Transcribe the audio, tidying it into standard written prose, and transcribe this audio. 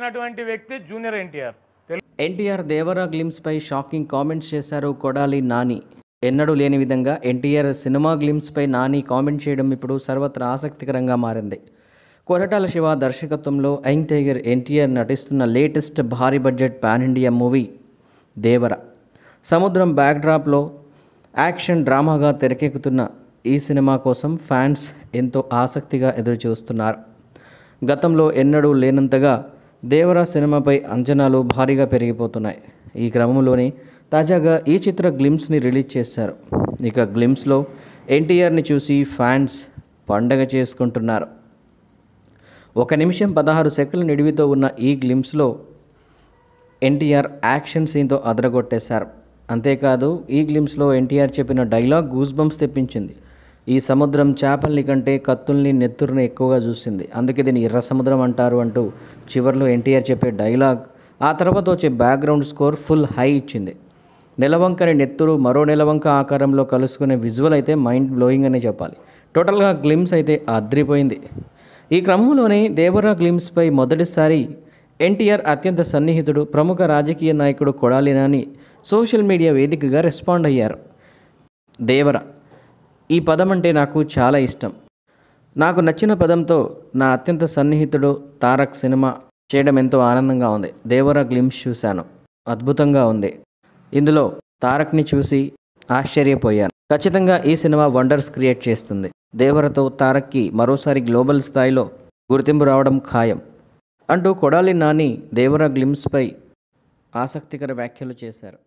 ఇచ్చినటువంటి వ్యక్తి జూనియర్ ఎన్టీఆర్. ఎన్టీఆర్ దేవరా గ్లిమ్స్పై షాకింగ్ కామెంట్స్ చేశారు కొడాలి నాని. ఎన్నడూ లేని విధంగా ఎన్టీఆర్ సినిమా గ్లిమ్స్పై నాని కామెంట్ చేయడం ఇప్పుడు సర్వత్రా ఆసక్తికరంగా మారింది. కొరటాల శివ దర్శకత్వంలో యంగ్ టైగర్ ఎన్టీఆర్ నటిస్తున్న లేటెస్ట్ భారీ బడ్జెట్ పాన్ ఇండియా మూవీ దేవర. సముద్రం బ్యాక్డ్రాప్లో యాక్షన్ డ్రామాగా తెరకెక్కుతున్న ఈ సినిమా కోసం ఫ్యాన్స్ ఎంతో ఆసక్తిగా ఎదురుచూస్తున్నారు. గతంలో ఎన్నడూ లేనంతగా దేవరా సినిమాపై అంచనాలు భారీగా పెరిగిపోతున్నాయి. ఈ క్రమంలోనే తాజాగా ఈ చిత్ర గ్లిమ్స్ని రిలీజ్ చేశారు. ఇక గ్లిమ్స్లో ఎన్టీఆర్ని చూసి ఫ్యాన్స్ పండగ చేసుకుంటున్నారు. 1 నిమిషం 16 సెకండ్ల నిడివితో ఉన్న ఈ గ్లిమ్స్లో ఎన్టీఆర్ యాక్షన్ సీన్తో అదరగొట్టేశారు. అంతేకాదు ఈ గ్లిమ్స్లో ఎన్టీఆర్ చెప్పిన డైలాగ్ గూస్ బంప్స్ తెప్పించింది. ఈ సముద్రం చేపల్ని కంటే కత్తుల్ని నెత్తురుని ఎక్కువగా చూసింది, అందుకే దీన్ని ఎర్ర సముద్రం అంటారు అంటూ చివరిలో ఎన్టీఆర్ చెప్పే డైలాగ్, ఆ తర్వాత వచ్చే బ్యాక్గ్రౌండ్ స్కోర్ ఫుల్ హై ఇచ్చింది. నెలవంకని నెత్తురు మరో నెలవంక ఆకారంలో కలుసుకునే విజువల్ అయితే మైండ్ బ్లోయింగ్ అనే చెప్పాలి. టోటల్గా గ్లిమ్స్ అయితే అద్రిపోయింది. ఈ క్రమంలోనే దేవరా గ్లిమ్స్పై మొదటిసారి ఎన్టీఆర్ అత్యంత సన్నిహితుడు ప్రముఖ రాజకీయ నాయకుడు కొడాలి నాని సోషల్ మీడియా వేదికగా రెస్పాండ్ అయ్యారు. దేవర, ఈ పదం అంటే నాకు చాలా ఇష్టం. నాకు నచ్చిన పదంతో నా అత్యంత సన్నిహితుడు తారక్ సినిమా చేయడం ఎంతో ఆనందంగా ఉంది. దేవరా గ్లిమ్స్ చూశాను, అద్భుతంగా ఉంది. ఇందులో తారక్ని చూసి ఆశ్చర్యపోయాను. ఖచ్చితంగా ఈ సినిమా వండర్స్ క్రియేట్ చేస్తుంది. దేవరతో తారక్కి మరోసారి గ్లోబల్ స్థాయిలో గుర్తింపు రావడం ఖాయం అంటూ కొడాలి నాని దేవరా గ్లిమ్స్పై ఆసక్తికర వ్యాఖ్యలు చేశారు.